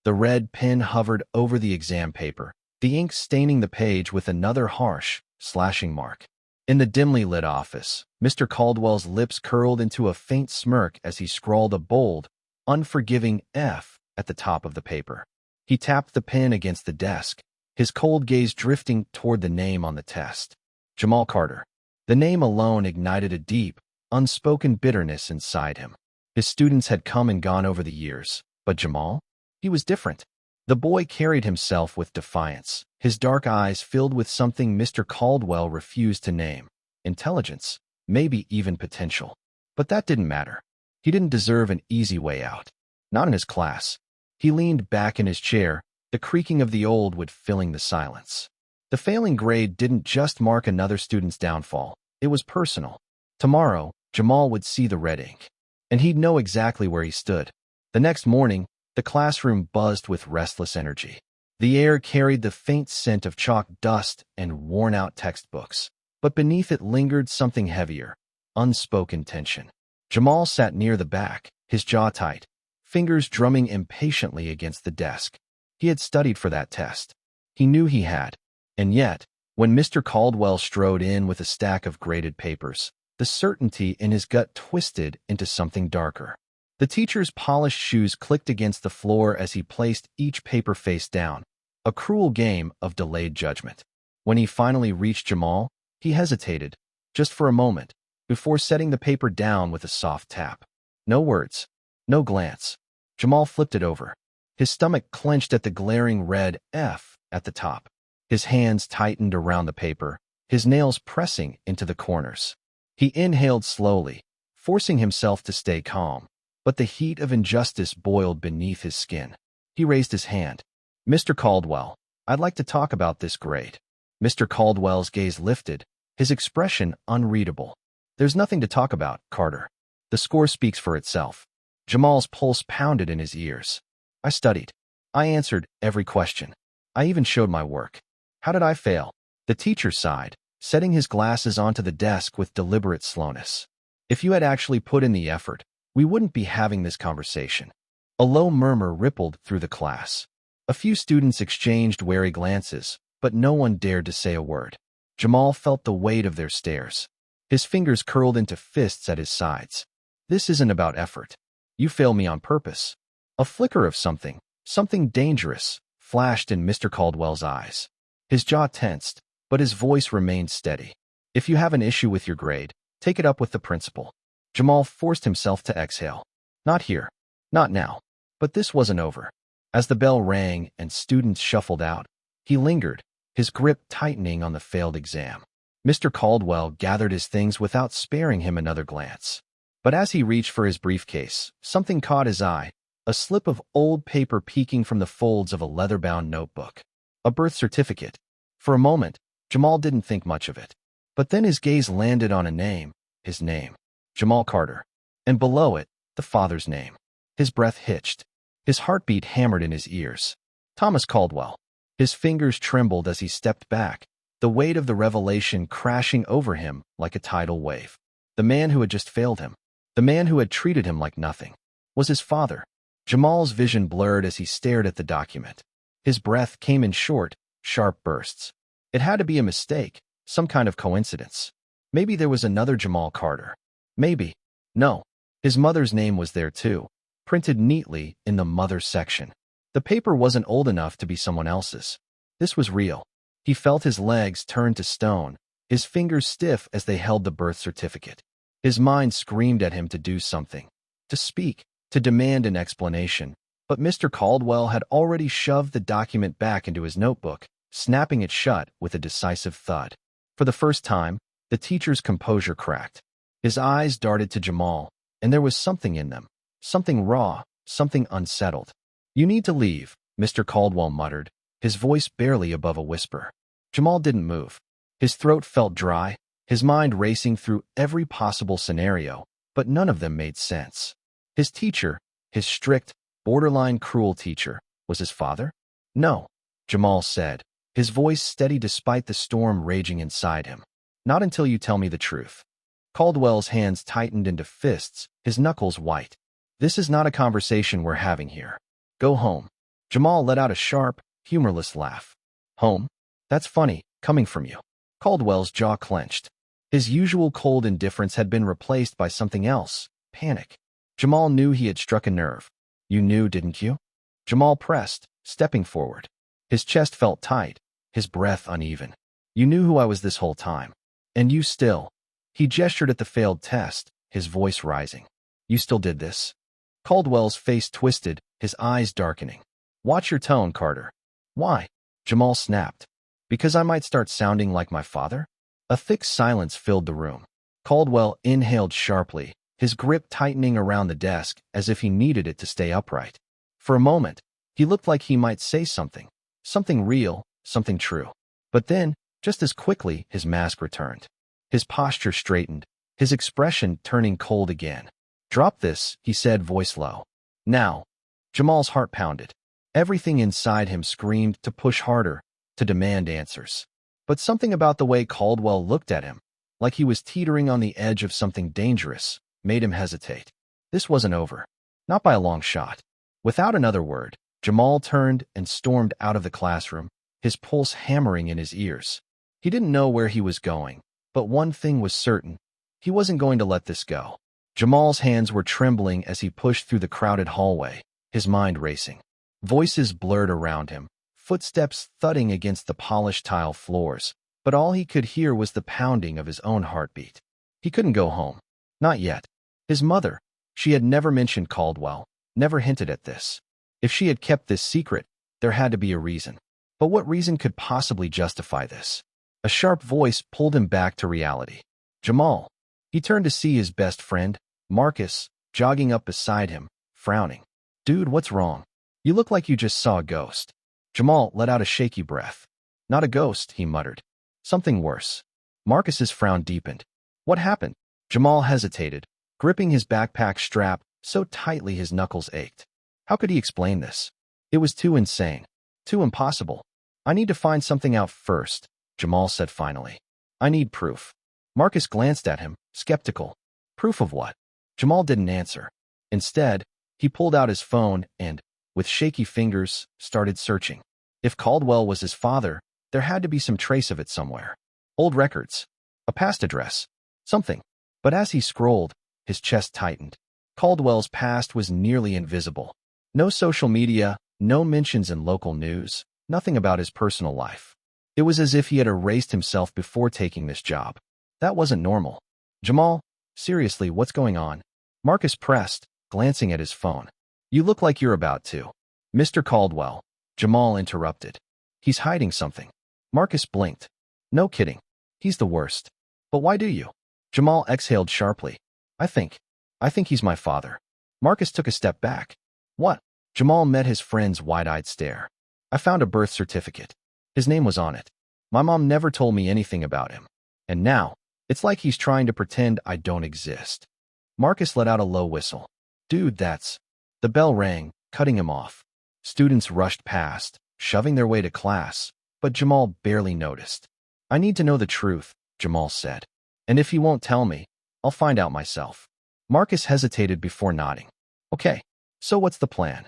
The red pen hovered over the exam paper, the ink staining the page with another harsh, slashing mark. In the dimly lit office, Mr. Caldwell's lips curled into a faint smirk as he scrawled a bold, unforgiving F at the top of the paper. He tapped the pen against the desk, his cold gaze drifting toward the name on the test. Jamal Carter. The name alone ignited a deep, unspoken bitterness inside him. His students had come and gone over the years, but Jamal? He was different. The boy carried himself with defiance, his dark eyes filled with something Mr. Caldwell refused to name. Intelligence, maybe even potential. But that didn't matter. He didn't deserve an easy way out. Not in his class. He leaned back in his chair, the creaking of the old wood filling the silence. The failing grade didn't just mark another student's downfall. It was personal. Tomorrow, Jamal would see the red ink, and he'd know exactly where he stood. The next morning, the classroom buzzed with restless energy. The air carried the faint scent of chalk dust and worn-out textbooks, but beneath it lingered something heavier, unspoken tension. Jamal sat near the back, his jaw tight, fingers drumming impatiently against the desk. He had studied for that test. He knew he had. And yet, when Mr. Caldwell strode in with a stack of graded papers, the certainty in his gut twisted into something darker. The teacher's polished shoes clicked against the floor as he placed each paper face down, a cruel game of delayed judgment. When he finally reached Jamal, he hesitated, just for a moment, before setting the paper down with a soft tap. No words, no glance. Jamal flipped it over. His stomach clenched at the glaring red F at the top. His hands tightened around the paper, his nails pressing into the corners. He inhaled slowly, forcing himself to stay calm, but the heat of injustice boiled beneath his skin. He raised his hand. "Mr. Caldwell, I'd like to talk about this grade." Mr. Caldwell's gaze lifted, his expression unreadable. "There's nothing to talk about, Carter. The score speaks for itself." Jamal's pulse pounded in his ears. "I studied. I answered every question. I even showed my work. How did I fail?" The teacher sighed, setting his glasses onto the desk with deliberate slowness. "If you had actually put in the effort, we wouldn't be having this conversation." A low murmur rippled through the class. A few students exchanged wary glances, but no one dared to say a word. Jamal felt the weight of their stares. His fingers curled into fists at his sides. "This isn't about effort. You fail me on purpose." A flicker of something dangerous, flashed in Mr. Caldwell's eyes. His jaw tensed, but his voice remained steady. "If you have an issue with your grade, take it up with the principal." Jamal forced himself to exhale. Not here. Not now. But this wasn't over. As the bell rang and students shuffled out, he lingered, his grip tightening on the failed exam. Mr. Caldwell gathered his things without sparing him another glance. But as he reached for his briefcase, something caught his eye, a slip of old paper peeking from the folds of a leather-bound notebook. A birth certificate. For a moment, Jamal didn't think much of it. But then his gaze landed on a name, his name. Jamal Carter. And below it, the father's name. His breath hitched. His heartbeat hammered in his ears. Thomas Caldwell. His fingers trembled as he stepped back, the weight of the revelation crashing over him like a tidal wave. The man who had just failed him, the man who had treated him like nothing, was his father. Jamal's vision blurred as he stared at the document. His breath came in short, sharp bursts. It had to be a mistake, some kind of coincidence. Maybe there was another Jamal Carter. Maybe. No. His mother's name was there too, printed neatly in the mother section. The paper wasn't old enough to be someone else's. This was real. He felt his legs turn to stone, his fingers stiff as they held the birth certificate. His mind screamed at him to do something, to speak, to demand an explanation. But Mr. Caldwell had already shoved the document back into his notebook, snapping it shut with a decisive thud. For the first time, the teacher's composure cracked. His eyes darted to Jamal, and there was something in them, something raw, something unsettled. "You need to leave," Mr. Caldwell muttered, his voice barely above a whisper. Jamal didn't move. His throat felt dry, his mind racing through every possible scenario, but none of them made sense. His teacher, his strict, borderline cruel teacher, was his father? "No," Jamal said, his voice steady despite the storm raging inside him. "Not until you tell me the truth." Caldwell's hands tightened into fists, his knuckles white. "This is not a conversation we're having here. Go home." Jamal let out a sharp, humorless laugh. Home? That's funny, coming from you. Caldwell's jaw clenched. His usual cold indifference had been replaced by something else, panic. Jamal knew he had struck a nerve. You knew, didn't you? Jamal pressed, stepping forward. His chest felt tight, his breath uneven. You knew who I was this whole time. And you still. He gestured at the failed test, his voice rising. You still did this? Caldwell's face twisted, his eyes darkening. Watch your tone, Carter. Why? Jamal snapped. Because I might start sounding like my father? A thick silence filled the room. Caldwell inhaled sharply, his grip tightening around the desk as if he needed it to stay upright. For a moment, he looked like he might say something. Something real, something true. But then, just as quickly, his mask returned. His posture straightened, his expression turning cold again. Drop this, he said, voice low. Now. Jamal's heart pounded. Everything inside him screamed to push harder, to demand answers. But something about the way Caldwell looked at him, like he was teetering on the edge of something dangerous, made him hesitate. This wasn't over. Not by a long shot. Without another word, Jamal turned and stormed out of the classroom, his pulse hammering in his ears. He didn't know where he was going, but one thing was certain. He wasn't going to let this go. Jamal's hands were trembling as he pushed through the crowded hallway, his mind racing. Voices blurred around him, footsteps thudding against the polished tile floors, but all he could hear was the pounding of his own heartbeat. He couldn't go home. Not yet. His mother, she had never mentioned Caldwell, never hinted at this. If she had kept this secret, there had to be a reason. But what reason could possibly justify this? A sharp voice pulled him back to reality. Jamal. He turned to see his best friend, Marcus, jogging up beside him, frowning. Dude, what's wrong? You look like you just saw a ghost. Jamal let out a shaky breath. Not a ghost, he muttered. Something worse. Marcus's frown deepened. What happened? Jamal hesitated, gripping his backpack strap so tightly his knuckles ached. How could he explain this? It was too insane. Too impossible. I need to find something out first, Jamal said finally. I need proof. Marcus glanced at him, skeptical. Proof of what? Jamal didn't answer. Instead, he pulled out his phone and, with shaky fingers, started searching. If Caldwell was his father, there had to be some trace of it somewhere. Old records. A past address. Something. But as he scrolled, his chest tightened. Caldwell's past was nearly invisible. No social media, no mentions in local news, nothing about his personal life. It was as if he had erased himself before taking this job. That wasn't normal. Jamal, seriously, what's going on? Marcus pressed, glancing at his phone. You look like you're about to. Mr. Caldwell, Jamal interrupted. He's hiding something. Marcus blinked. No kidding. He's the worst. But why do you? Jamal exhaled sharply. I think he's my father. Marcus took a step back. What? Jamal met his friend's wide-eyed stare. I found a birth certificate. His name was on it. My mom never told me anything about him. And now, it's like he's trying to pretend I don't exist. Marcus let out a low whistle. Dude, that's... The bell rang, cutting him off. Students rushed past, shoving their way to class, but Jamal barely noticed. I need to know the truth, Jamal said. And if he won't tell me, I'll find out myself. Marcus hesitated before nodding. Okay, so what's the plan?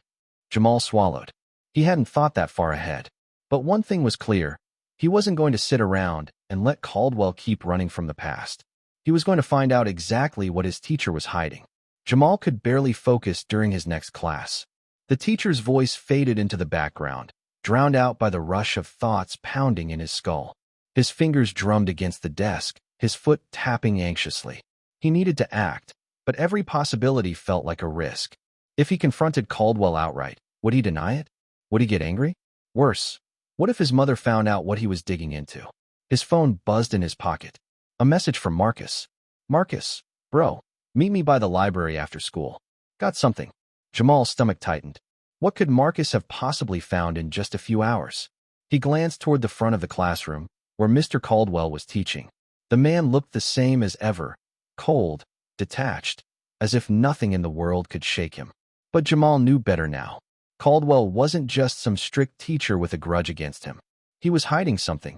Jamal swallowed. He hadn't thought that far ahead. But one thing was clear. He wasn't going to sit around and let Caldwell keep running from the past. He was going to find out exactly what his teacher was hiding. Jamal could barely focus during his next class. The teacher's voice faded into the background, drowned out by the rush of thoughts pounding in his skull. His fingers drummed against the desk, his foot tapping anxiously. He needed to act, but every possibility felt like a risk. If he confronted Caldwell outright, would he deny it? Would he get angry? Worse, what if his mother found out what he was digging into? His phone buzzed in his pocket. A message from Marcus. Marcus, bro, meet me by the library after school. Got something. Jamal's stomach tightened. What could Marcus have possibly found in just a few hours? He glanced toward the front of the classroom, where Mr. Caldwell was teaching. The man looked the same as ever, cold, detached, as if nothing in the world could shake him. But Jamal knew better now. Caldwell wasn't just some strict teacher with a grudge against him. He was hiding something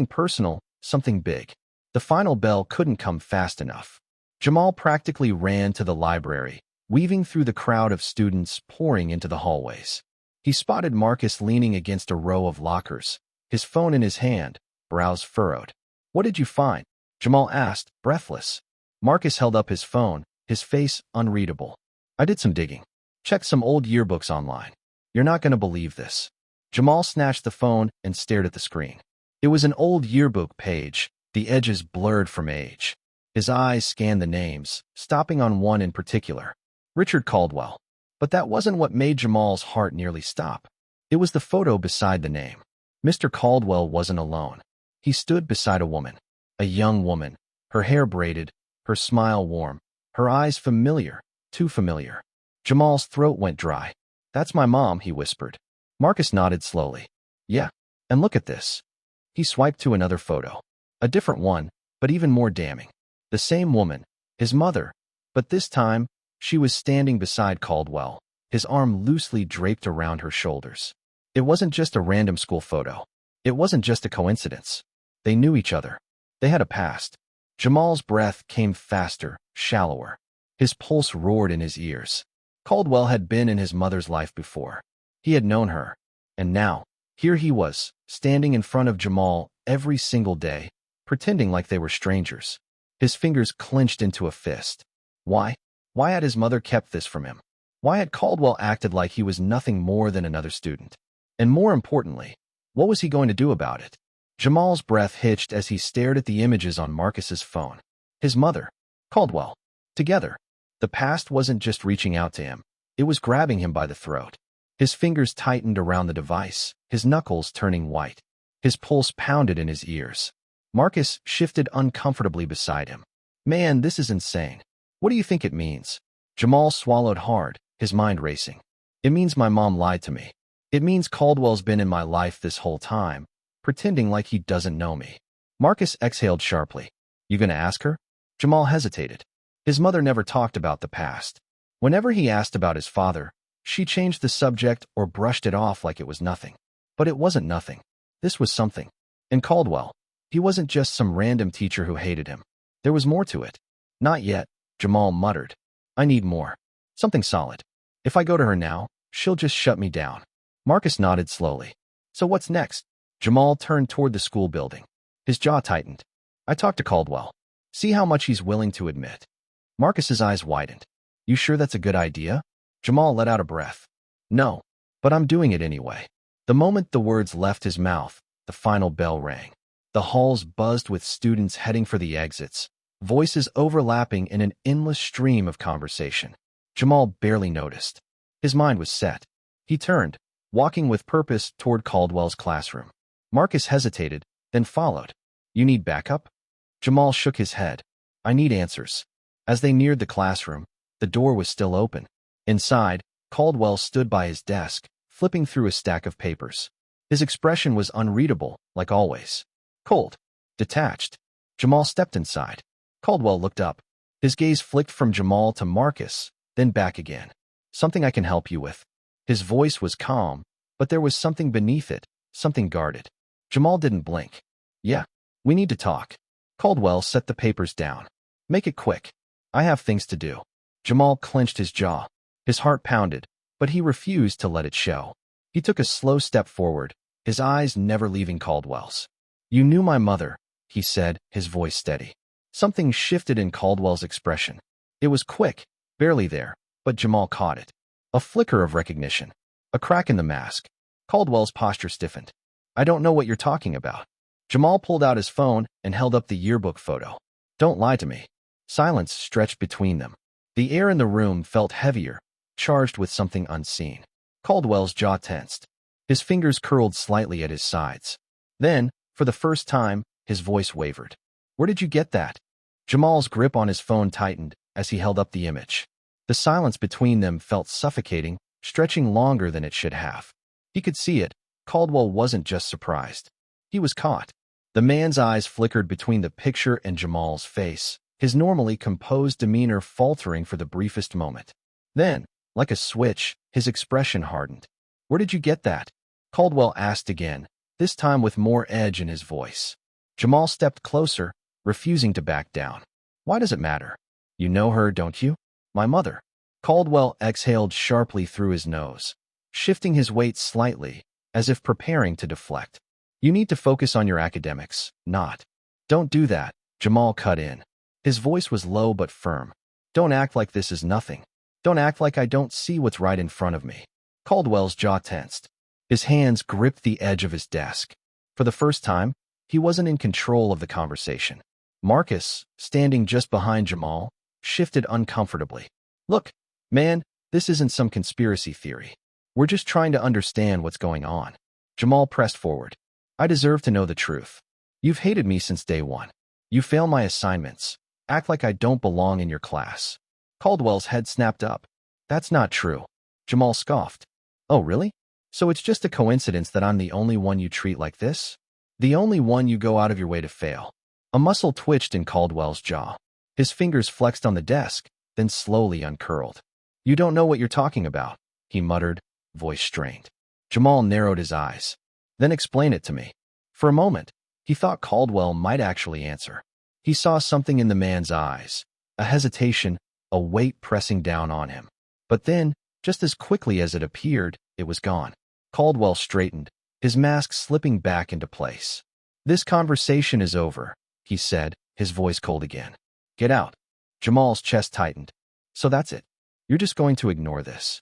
personal, something big. The final bell couldn't come fast enough. Jamal practically ran to the library, weaving through the crowd of students pouring into the hallways. He spotted Marcus leaning against a row of lockers, his phone in his hand, brows furrowed. "What did you find?" Jamal asked, breathless. Marcus held up his phone, his face unreadable. "I did some digging. Checked some old yearbooks online. You're not going to believe this." Jamal snatched the phone and stared at the screen. It was an old yearbook page, the edges blurred from age. His eyes scanned the names, stopping on one in particular. Richard Caldwell. But that wasn't what made Jamal's heart nearly stop. It was the photo beside the name. Mr. Caldwell wasn't alone. He stood beside a woman. A young woman, her hair braided, her smile warm, her eyes familiar, too familiar. Jamal's throat went dry. "That's my mom," he whispered. Marcus nodded slowly. "Yeah, and look at this." He swiped to another photo. A different one, but even more damning. The same woman, his mother, but this time, she was standing beside Caldwell, his arm loosely draped around her shoulders. It wasn't just a random school photo. It wasn't just a coincidence. They knew each other. They had a past. Jamal's breath came faster, shallower. His pulse roared in his ears. Caldwell had been in his mother's life before. He had known her. And now, here he was, standing in front of Jamal every single day, pretending like they were strangers. His fingers clenched into a fist. Why? Why had his mother kept this from him? Why had Caldwell acted like he was nothing more than another student? And more importantly, what was he going to do about it? Jamal's breath hitched as he stared at the images on Marcus's phone. His mother, Caldwell, together. The past wasn't just reaching out to him. It was grabbing him by the throat. His fingers tightened around the device, his knuckles turning white. His pulse pounded in his ears. Marcus shifted uncomfortably beside him. "Man, this is insane. What do you think it means?" Jamal swallowed hard, his mind racing. "It means my mom lied to me. It means Caldwell's been in my life this whole time, pretending like he doesn't know me." Marcus exhaled sharply. "You gonna ask her?" Jamal hesitated. His mother never talked about the past. Whenever he asked about his father, she changed the subject or brushed it off like it was nothing. But it wasn't nothing. This was something. And Caldwell, he wasn't just some random teacher who hated him. There was more to it. "Not yet," Jamal muttered. "I need more. Something solid. If I go to her now, she'll just shut me down." Marcus nodded slowly. "So what's next?" Jamal turned toward the school building. His jaw tightened. "I talked to Caldwell. See how much he's willing to admit." Marcus's eyes widened. "You sure that's a good idea?" Jamal let out a breath. "No, but I'm doing it anyway." The moment the words left his mouth, the final bell rang. The halls buzzed with students heading for the exits, voices overlapping in an endless stream of conversation. Jamal barely noticed. His mind was set. He turned, walking with purpose toward Caldwell's classroom. Marcus hesitated, then followed. "You need backup?" Jamal shook his head. "I need answers." As they neared the classroom, the door was still open. Inside, Caldwell stood by his desk, flipping through a stack of papers. His expression was unreadable, like always. Cold. Detached. Jamal stepped inside. Caldwell looked up. His gaze flicked from Jamal to Marcus, then back again. "Something I can help you with." His voice was calm, but there was something beneath it, something guarded. Jamal didn't blink. "Yeah, we need to talk." Caldwell set the papers down. "Make it quick. I have things to do." Jamal clenched his jaw. His heart pounded, but he refused to let it show. He took a slow step forward, his eyes never leaving Caldwell's. "You knew my mother," he said, his voice steady. Something shifted in Caldwell's expression. It was quick, barely there, but Jamal caught it. A flicker of recognition. A crack in the mask. Caldwell's posture stiffened. "I don't know what you're talking about." Jamal pulled out his phone and held up the yearbook photo. "Don't lie to me." Silence stretched between them. The air in the room felt heavier, charged with something unseen. Caldwell's jaw tensed. His fingers curled slightly at his sides. Then, for the first time, his voice wavered. "Where did you get that?" Jamal's grip on his phone tightened as he held up the image. The silence between them felt suffocating, stretching longer than it should have. He could see it. Caldwell wasn't just surprised. He was caught. The man's eyes flickered between the picture and Jamal's face, his normally composed demeanor faltering for the briefest moment. Then, like a switch, his expression hardened. "Where did you get that?" Caldwell asked again, this time with more edge in his voice. Jamal stepped closer, refusing to back down. "Why does it matter? You know her, don't you?" "My mother." Caldwell exhaled sharply through his nose. shifting his weight slightly, as if preparing to deflect. You need to focus on your academics, not. Don't do that, Jamal cut in. His voice was low but firm. Don't act like this is nothing. Don't act like I don't see what's right in front of me. Caldwell's jaw tensed. His hands gripped the edge of his desk. For the first time, he wasn't in control of the conversation. Marcus, standing just behind Jamal, shifted uncomfortably. Look, man, this isn't some conspiracy theory. We're just trying to understand what's going on. Jamal pressed forward. I deserve to know the truth. You've hated me since day one. You fail my assignments. Act like I don't belong in your class. Caldwell's head snapped up. That's not true. Jamal scoffed. Oh, really? So it's just a coincidence that I'm the only one you treat like this? The only one you go out of your way to fail. A muscle twitched in Caldwell's jaw. His fingers flexed on the desk, then slowly uncurled. You don't know what you're talking about, he muttered, voice strained. Jamal narrowed his eyes. Then explain it to me. For a moment, he thought Caldwell might actually answer. He saw something in the man's eyes, a hesitation, a weight pressing down on him. But then, just as quickly as it appeared, it was gone. Caldwell straightened, his mask slipping back into place. This conversation is over, he said, his voice cold again. Get out. Jamal's chest tightened. So that's it. You're just going to ignore this.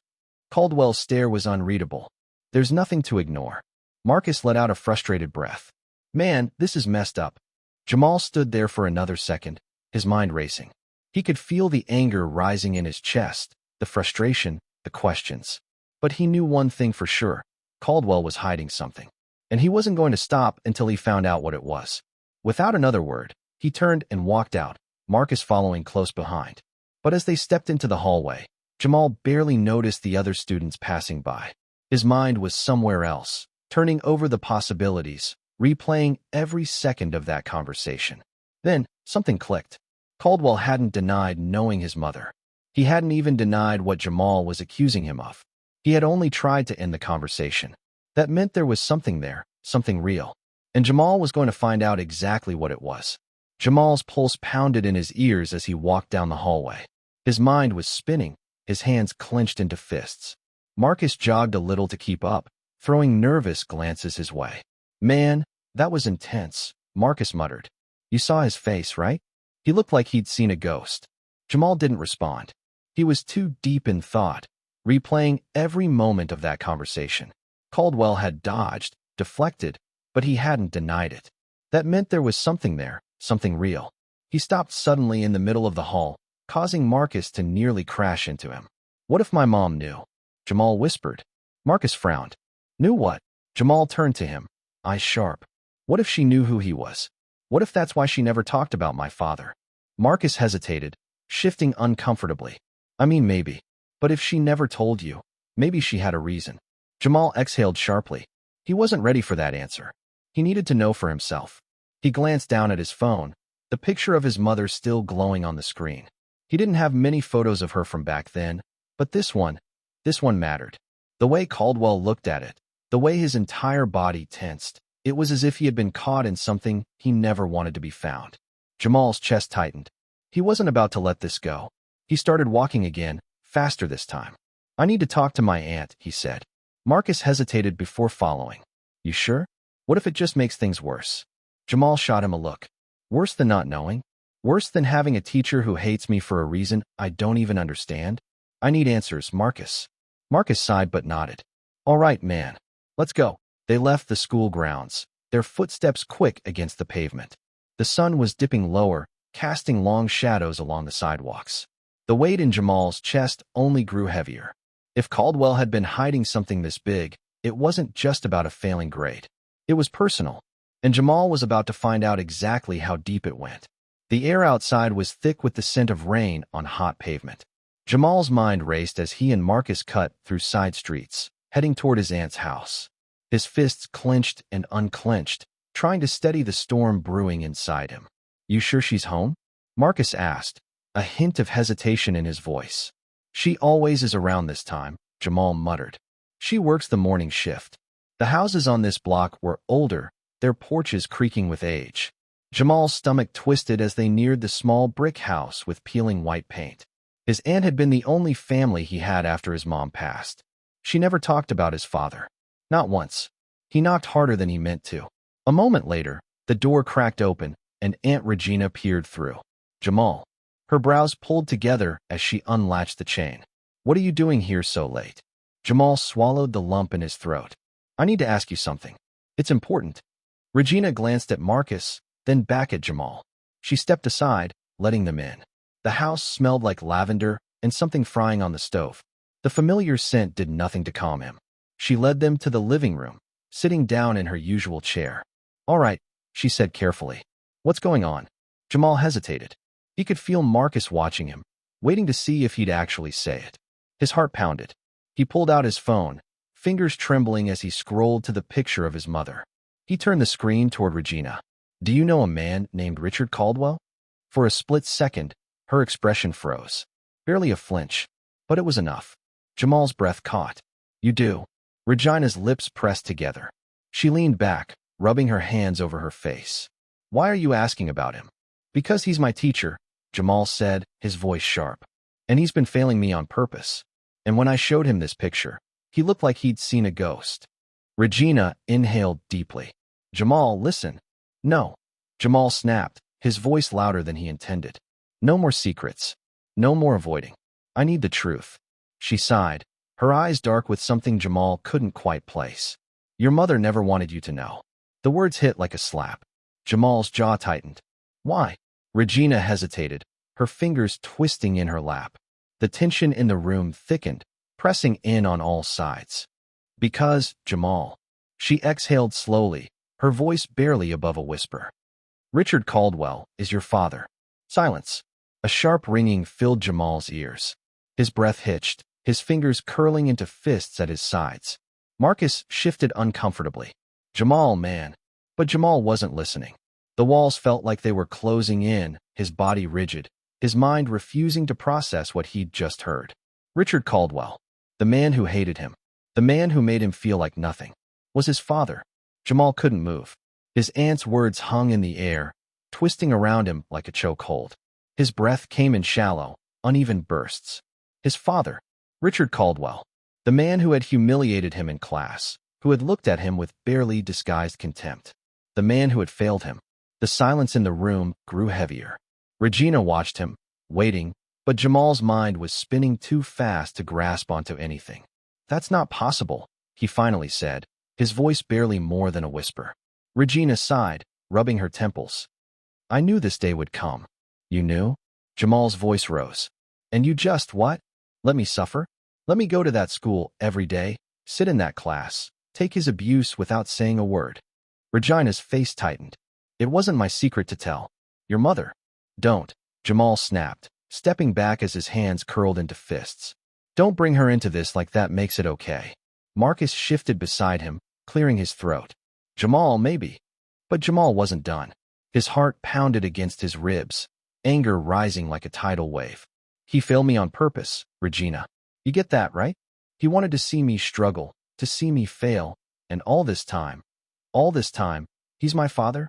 Caldwell's stare was unreadable. There's nothing to ignore. Marcus let out a frustrated breath. Man, this is messed up. Jamal stood there for another second, his mind racing. He could feel the anger rising in his chest, the frustration, the questions. But he knew one thing for sure. Caldwell was hiding something. And he wasn't going to stop until he found out what it was. Without another word, he turned and walked out, Marcus following close behind. But as they stepped into the hallway, Jamal barely noticed the other students passing by. His mind was somewhere else, turning over the possibilities, replaying every second of that conversation. Then, something clicked. Caldwell hadn't denied knowing his mother. He hadn't even denied what Jamal was accusing him of. He had only tried to end the conversation. That meant there was something there, something real. And Jamal was going to find out exactly what it was. Jamal's pulse pounded in his ears as he walked down the hallway. His mind was spinning, his hands clenched into fists. Marcus jogged a little to keep up, throwing nervous glances his way. Man, that was intense, Marcus muttered. You saw his face, right? He looked like he'd seen a ghost. Jamal didn't respond. He was too deep in thought, replaying every moment of that conversation. Caldwell had dodged, deflected, but he hadn't denied it. That meant there was something there, something real. He stopped suddenly in the middle of the hall, causing Marcus to nearly crash into him. What if my mom knew? Jamal whispered. Marcus frowned. Knew what? Jamal turned to him, eyes sharp. What if she knew who he was? What if that's why she never talked about my father? Marcus hesitated, shifting uncomfortably. I mean, maybe. But if she never told you, maybe she had a reason. Jamal exhaled sharply. He wasn't ready for that answer. He needed to know for himself. He glanced down at his phone, the picture of his mother still glowing on the screen. He didn't have many photos of her from back then, but this one mattered. The way Caldwell looked at it, the way his entire body tensed, it was as if he had been caught in something he never wanted to be found. Jamal's chest tightened. He wasn't about to let this go. He started walking again, faster this time. I need to talk to my aunt, he said. Marcus hesitated before following. You sure? What if it just makes things worse? Jamal shot him a look. Worse than not knowing? Worse than having a teacher who hates me for a reason I don't even understand? I need answers, Marcus. Marcus sighed but nodded. All right, man. Let's go. They left the school grounds, their footsteps quick against the pavement. The sun was dipping lower, casting long shadows along the sidewalks. The weight in Jamal's chest only grew heavier. If Caldwell had been hiding something this big, it wasn't just about a failing grade. It was personal, and Jamal was about to find out exactly how deep it went. The air outside was thick with the scent of rain on hot pavement. Jamal's mind raced as he and Marcus cut through side streets, heading toward his aunt's house. His fists clenched and unclenched, trying to steady the storm brewing inside him. You sure she's home? Marcus asked, a hint of hesitation in his voice. She always is around this time, Jamal muttered. She works the morning shift. The houses on this block were older, their porches creaking with age. Jamal's stomach twisted as they neared the small brick house with peeling white paint. His aunt had been the only family he had after his mom passed. She never talked about his father. Not once. He knocked harder than he meant to. A moment later, the door cracked open, and Aunt Regina peered through. Jamal. Her brows pulled together as she unlatched the chain. What are you doing here so late? Jamal swallowed the lump in his throat. I need to ask you something. It's important. Regina glanced at Marcus, then back at Jamal. She stepped aside, letting them in. The house smelled like lavender and something frying on the stove. The familiar scent did nothing to calm him. She led them to the living room, sitting down in her usual chair. All right, she said carefully. What's going on? Jamal hesitated. He could feel Marcus watching him, waiting to see if he'd actually say it. His heart pounded. He pulled out his phone, fingers trembling as he scrolled to the picture of his mother. He turned the screen toward Regina. Do you know a man named Richard Caldwell? For a split second, her expression froze. Barely a flinch, but it was enough. Jamal's breath caught. You do. Regina's lips pressed together. She leaned back, rubbing her hands over her face. Why are you asking about him? Because he's my teacher, Jamal said, his voice sharp. And he's been failing me on purpose. And when I showed him this picture, he looked like he'd seen a ghost. Regina inhaled deeply. Jamal, listen. No. Jamal snapped, his voice louder than he intended. No more secrets. No more avoiding. I need the truth. She sighed, her eyes dark with something Jamal couldn't quite place. Your mother never wanted you to know. The words hit like a slap. Jamal's jaw tightened. Why? Regina hesitated, her fingers twisting in her lap. The tension in the room thickened, pressing in on all sides. Because, Jamal. She exhaled slowly, her voice barely above a whisper. Richard Caldwell is your father. Silence. A sharp ringing filled Jamal's ears. His breath hitched, his fingers curling into fists at his sides. Marcus shifted uncomfortably. Jamal, man. But Jamal wasn't listening. The walls felt like they were closing in, his body rigid, his mind refusing to process what he'd just heard. Richard Caldwell, the man who hated him, the man who made him feel like nothing, was his father. Jamal couldn't move. His aunt's words hung in the air, twisting around him like a chokehold. His breath came in shallow, uneven bursts. His father, Richard Caldwell, the man who had humiliated him in class, who had looked at him with barely disguised contempt, the man who had failed him. The silence in the room grew heavier. Regina watched him, waiting, but Jamal's mind was spinning too fast to grasp onto anything. That's not possible, he finally said, his voice barely more than a whisper. Regina sighed, rubbing her temples. I knew this day would come. You knew? Jamal's voice rose. And you just what? Let me suffer? Let me go to that school every day, sit in that class, take his abuse without saying a word. Regina's face tightened. It wasn't my secret to tell. Your mother. Don't. Jamal snapped, stepping back as his hands curled into fists. Don't bring her into this like that makes it okay. Marcus shifted beside him, clearing his throat. Jamal, maybe. But Jamal wasn't done. His heart pounded against his ribs, anger rising like a tidal wave. He failed me on purpose, Regina. You get that, right? He wanted to see me struggle, to see me fail, and all this time, he's my father?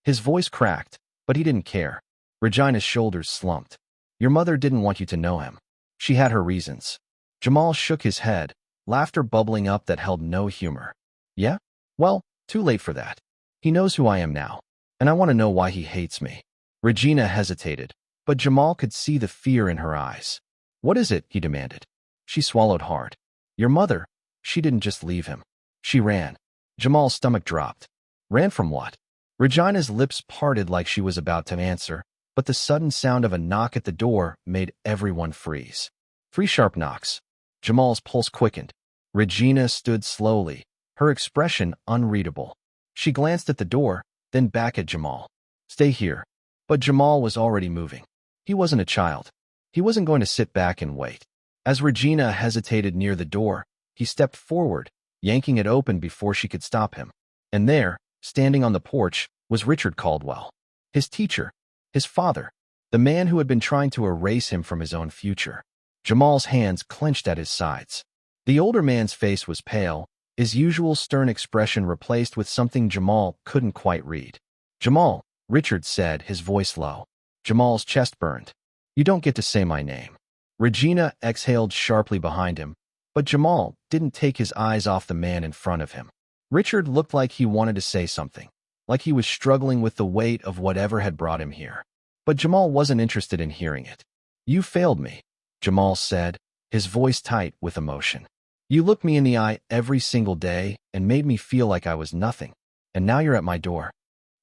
His voice cracked, but he didn't care. Regina's shoulders slumped. Your mother didn't want you to know him. She had her reasons. Jamal shook his head, laughter bubbling up that held no humor. Yeah? Well, too late for that. He knows who I am now, and I want to know why he hates me. Regina hesitated, but Jamal could see the fear in her eyes. What is it? He demanded. She swallowed hard. Your mother. She didn't just leave him. She ran. Jamal's stomach dropped. Ran from what? Regina's lips parted like she was about to answer, but the sudden sound of a knock at the door made everyone freeze. 3 sharp knocks. Jamal's pulse quickened. Regina stood slowly, her expression unreadable. She glanced at the door, then back at Jamal. Stay here. But Jamal was already moving. He wasn't a child. He wasn't going to sit back and wait. As Regina hesitated near the door, he stepped forward, yanking it open before she could stop him. And there, standing on the porch, was Richard Caldwell. His teacher, his father, the man who had been trying to erase him from his own future. Jamal's hands clenched at his sides. The older man's face was pale, his usual stern expression replaced with something Jamal couldn't quite read. Jamal, Richard said, his voice low. Jamal's chest burned. You don't get to say my name. Regina exhaled sharply behind him, But Jamal didn't take his eyes off the man in front of him. Richard looked like he wanted to say something, like he was struggling with the weight of whatever had brought him here. But Jamal wasn't interested in hearing it. "You failed me," Jamal said, his voice tight with emotion. "You looked me in the eye every single day and made me feel like I was nothing. And now you're at my door."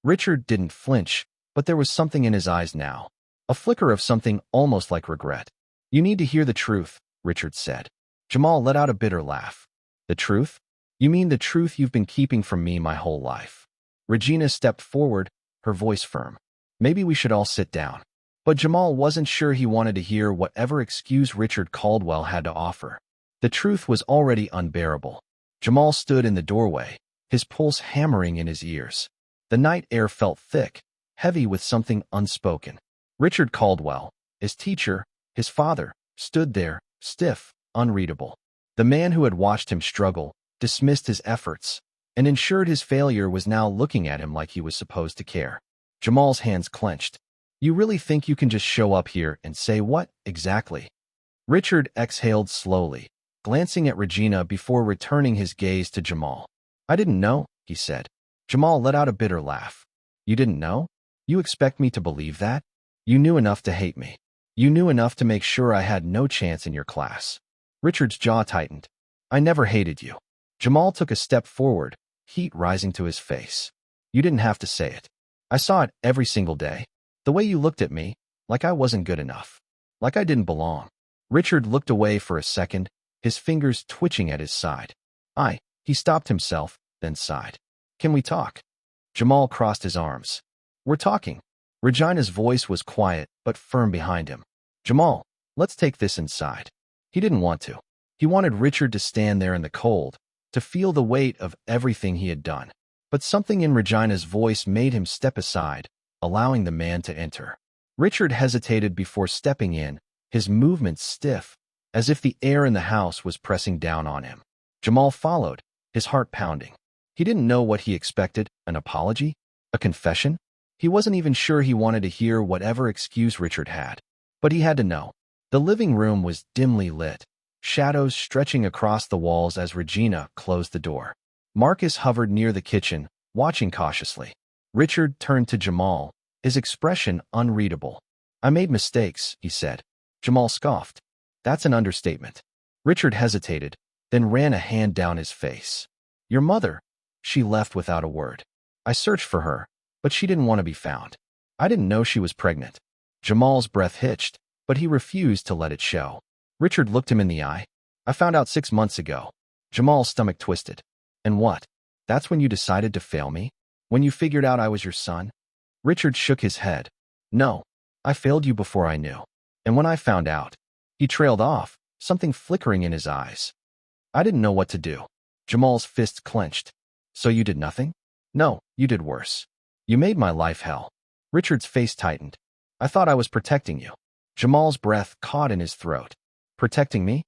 Richard didn't flinch, but there was something in his eyes now, a flicker of something almost like regret. "You need to hear the truth," Richard said. Jamal let out a bitter laugh. "The truth? You mean the truth you've been keeping from me my whole life?" Regina stepped forward, her voice firm. "Maybe we should all sit down." But Jamal wasn't sure he wanted to hear whatever excuse Richard Caldwell had to offer. The truth was already unbearable. Jamal stood in the doorway, his pulse hammering in his ears. The night air felt thick, heavy with something unspoken. Richard Caldwell, his teacher, his father, stood there, stiff, unreadable. The man who had watched him struggle, dismissed his efforts, and ensured his failure was now looking at him like he was supposed to care. Jamal's hands clenched. "You really think you can just show up here and say what, exactly?" Richard exhaled slowly, glancing at Regina before returning his gaze to Jamal. "I didn't know," he said. Jamal let out a bitter laugh. "You didn't know? You expect me to believe that? You knew enough to hate me. You knew enough to make sure I had no chance in your class." Richard's jaw tightened. "I never hated you." Jamal took a step forward, heat rising to his face. "You didn't have to say it. I saw it every single day. The way you looked at me, like I wasn't good enough. Like I didn't belong." Richard looked away for a second, his fingers twitching at his side. He stopped himself, then sighed. "Can we talk?" Jamal crossed his arms. "We're talking." Regina's voice was quiet, but firm behind him. "Jamal, let's take this inside." He didn't want to. He wanted Richard to stand there in the cold, to feel the weight of everything he had done. But something in Regina's voice made him step aside, allowing the man to enter. Richard hesitated before stepping in, his movements stiff, as if the air in the house was pressing down on him. Jamal followed, his heart pounding. He didn't know what he expected, an apology? A confession? He wasn't even sure he wanted to hear whatever excuse Richard had. But he had to know. The living room was dimly lit, shadows stretching across the walls as Regina closed the door. Marcus hovered near the kitchen, watching cautiously. Richard turned to Jamal, his expression unreadable. "I made mistakes," he said. Jamal scoffed. "That's an understatement." Richard hesitated, then ran a hand down his face. "Your mother." "She left without a word. I searched for her, but she didn't want to be found. I didn't know she was pregnant." Jamal's breath hitched, but he refused to let it show. Richard looked him in the eye. "I found out 6 months ago." Jamal's stomach twisted. "And what? That's when you decided to fail me? When you figured out I was your son?" Richard shook his head. "No, I failed you before I knew. And when I found out..." He trailed off, something flickering in his eyes. "I didn't know what to do." Jamal's fists clenched. "So you did nothing?" "No, you did worse. You made my life hell." Richard's face tightened. "I thought I was protecting you." Jamal's breath caught in his throat. "Protecting me?"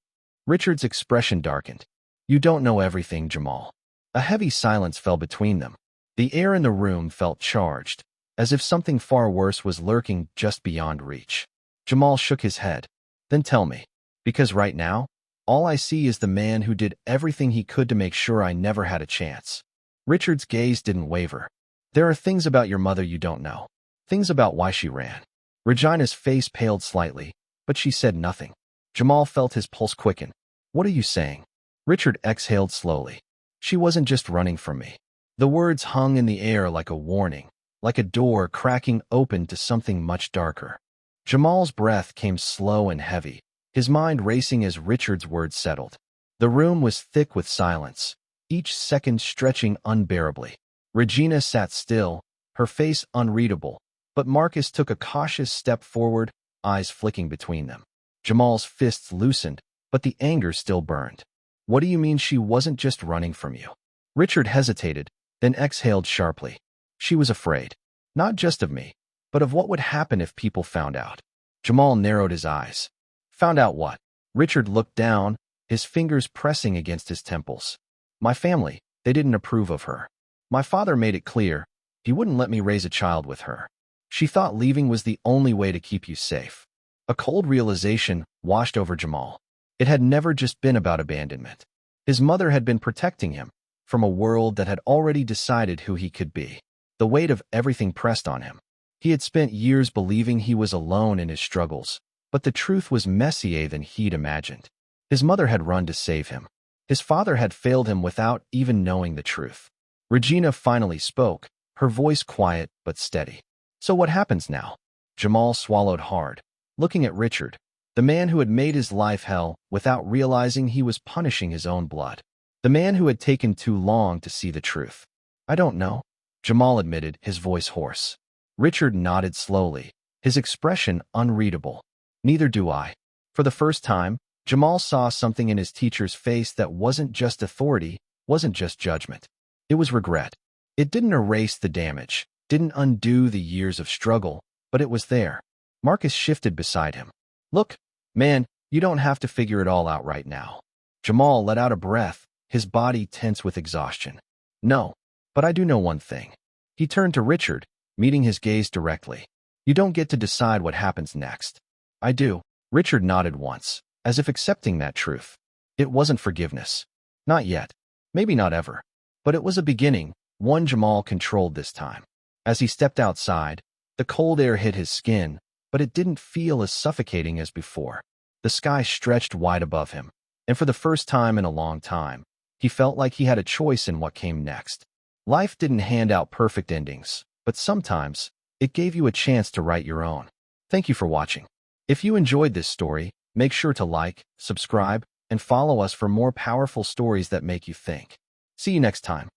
Richard's expression darkened. "You don't know everything, Jamal." A heavy silence fell between them. The air in the room felt charged, as if something far worse was lurking just beyond reach. Jamal shook his head. "Then tell me. Because right now, all I see is the man who did everything he could to make sure I never had a chance." Richard's gaze didn't waver. "There are things about your mother you don't know. Things about why she ran." Regina's face paled slightly, but she said nothing. Jamal felt his pulse quicken. "What are you saying?" Richard exhaled slowly. "She wasn't just running from me." The words hung in the air like a warning, like a door cracking open to something much darker. Jamal's breath came slow and heavy, his mind racing as Richard's words settled. The room was thick with silence, each second stretching unbearably. Regina sat still, her face unreadable, but Marcus took a cautious step forward, eyes flicking between them. Jamal's fists loosened, but the anger still burned. "What do you mean she wasn't just running from you?" Richard hesitated, then exhaled sharply. "She was afraid. Not just of me, but of what would happen if people found out." Jamal narrowed his eyes. "Found out what?" Richard looked down, his fingers pressing against his temples. "My family, they didn't approve of her. My father made it clear, he wouldn't let me raise a child with her. She thought leaving was the only way to keep you safe." A cold realization washed over Jamal. It had never just been about abandonment. His mother had been protecting him from a world that had already decided who he could be. The weight of everything pressed on him. He had spent years believing he was alone in his struggles, but the truth was messier than he'd imagined. His mother had run to save him. His father had failed him without even knowing the truth. Regina finally spoke, her voice quiet but steady. "So what happens now?" Jamal swallowed hard, looking at Richard, the man who had made his life hell without realizing he was punishing his own blood. The man who had taken too long to see the truth. "I don't know," Jamal admitted, his voice hoarse. Richard nodded slowly, his expression unreadable. "Neither do I." For the first time, Jamal saw something in his teacher's face that wasn't just authority, wasn't just judgment. It was regret. It didn't erase the damage, didn't undo the years of struggle, but it was there. Marcus shifted beside him. "Look, man, you don't have to figure it all out right now." Jamal let out a breath, his body tense with exhaustion. "No, but I do know one thing." He turned to Richard, meeting his gaze directly. "You don't get to decide what happens next." "I do." Richard nodded once, as if accepting that truth. It wasn't forgiveness. Not yet. Maybe not ever. But it was a beginning, one Jamal controlled this time. As he stepped outside, the cold air hit his skin, but it didn't feel as suffocating as before. The sky stretched wide above him, and for the first time in a long time, he felt like he had a choice in what came next. Life didn't hand out perfect endings, but sometimes it gave you a chance to write your own. Thank you for watching. If you enjoyed this story, make sure to like, subscribe, and follow us for more powerful stories that make you think. See you next time.